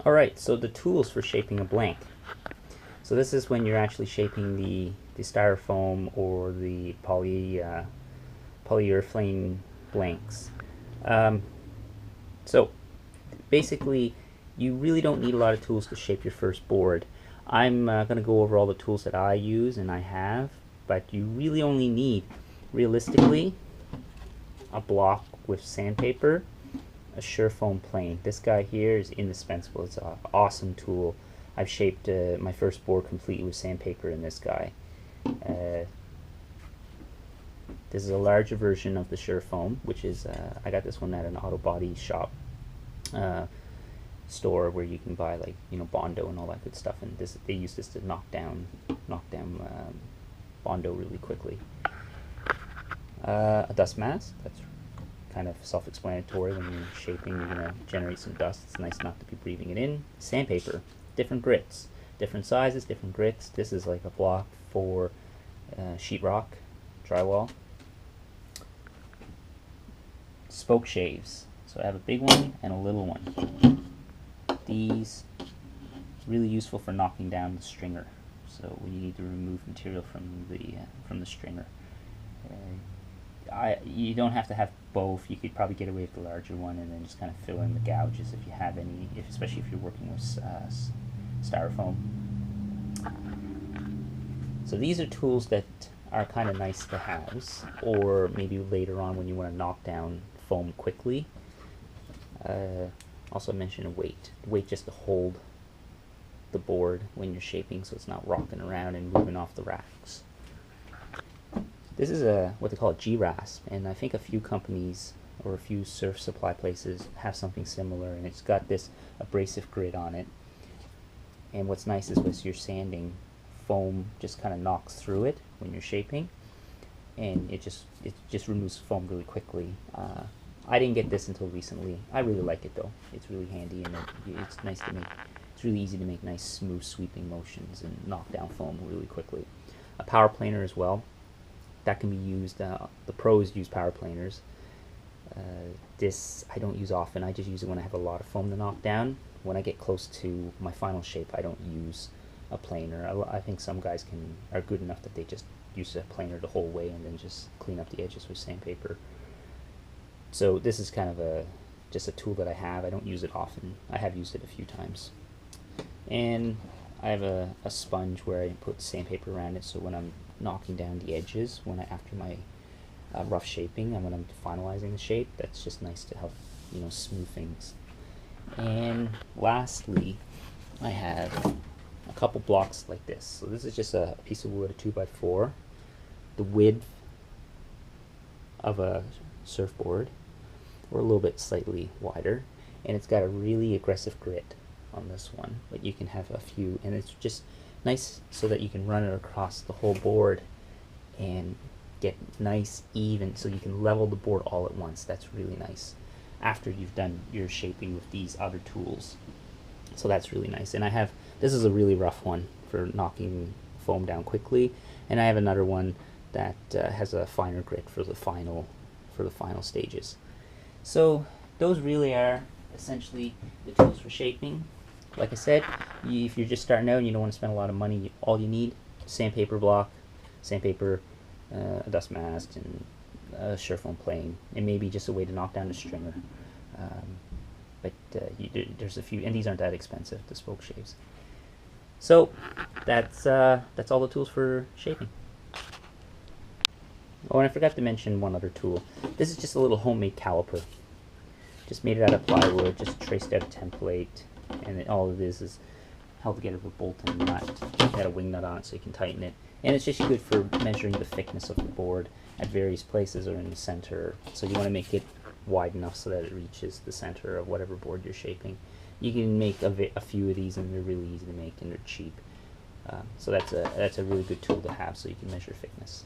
Alright, so the tools for shaping a blank. So this is when you're actually shaping the styrofoam or the polyurethane blanks. So basically, you really don't need a lot of tools to shape your first board. I'm going to go over all the tools that I use and I have, but you really only need, realistically, a block with sandpaper, a Surffoam plane. This guy here is indispensable. It's an awesome tool. I've shaped my first board completely with sandpaper in this guy. This is a larger version of the Surffoam, which is I got this one at an auto body shop store where you can buy, like, Bondo and all that good stuff. And they use this to knock down Bondo really quickly. A dust mask. That's kind of self-explanatory. When you're shaping, you're gonna generate some dust. It's nice not to be breathing it in. Sandpaper. Different grits, different sizes, different grits. This is like a block for sheetrock, drywall. Spoke shaves. So I have a big one and a little one. These really useful for knocking down the stringer. So when you need to remove material from the stringer, you don't have to have both. You could probably get away with the larger one and then just kind of fill in the gouges if you have any, especially if you're working with styrofoam. So these are tools that are kind of nice to have, or maybe later on when you want to knock down foam quickly. Also mention a weight. Weight just to hold the board when you're shaping, so it's not rocking around and moving off the racks. This is what they call a G-rasp, and I think a few companies or a few surf supply places have something similar, and it's got this abrasive grit on it. And what's nice is with your sanding, foam just kind of knocks through it when you're shaping, and it just removes foam really quickly. I didn't get this until recently. I really like it though. It's really handy, and it's nice to make. It's really easy to make nice smooth sweeping motions and knock down foam really quickly. A power planer as well. That can be used. The pros use power planers. This I don't use often. I just use it when I have a lot of foam to knock down. When I get close to my final shape, I don't use a planer. I think some guys are good enough that they just use a planer the whole way and then just clean up the edges with sandpaper. So this is kind of just a tool that I have. I don't use it often. I have used it a few times. And I have a sponge where I put sandpaper around it, so when I'm knocking down the edges, after my rough shaping and when I'm finalizing the shape, that's just nice to help smooth things. And lastly, I have a couple blocks like this. So this is just a piece of wood, a 2x4, the width of a surfboard, or a little bit slightly wider, and it's got a really aggressive grit on this one, but you can have a few, and it's just nice so that you can run it across the whole board and get nice even, so you can level the board all at once. That's really nice after you've done your shaping with these other tools. So that's really nice. And this is a really rough one for knocking foam down quickly, and I have another one that has a finer grit for the final stages. So those really are essentially the tools for shaping. Like I said, if you're just starting out and you don't want to spend a lot of money, all you need: sandpaper block, sandpaper, a dust mask, and a Surffoam plane, and maybe just a way to knock down the stringer. There's a few, and these aren't that expensive, the spoke shaves. So that's all the tools for shaping. Oh, and I forgot to mention one other tool. This is just a little homemade caliper. Just made it out of plywood, just traced out a template, and all it is held together with a bolt and nut. It's got a wing nut on it so you can tighten it. And it's just good for measuring the thickness of the board at various places or in the center. So you want to make it wide enough so that it reaches the center of whatever board you're shaping. You can make a few of these, and they're really easy to make, and they're cheap. So that's a really good tool to have, so you can measure thickness.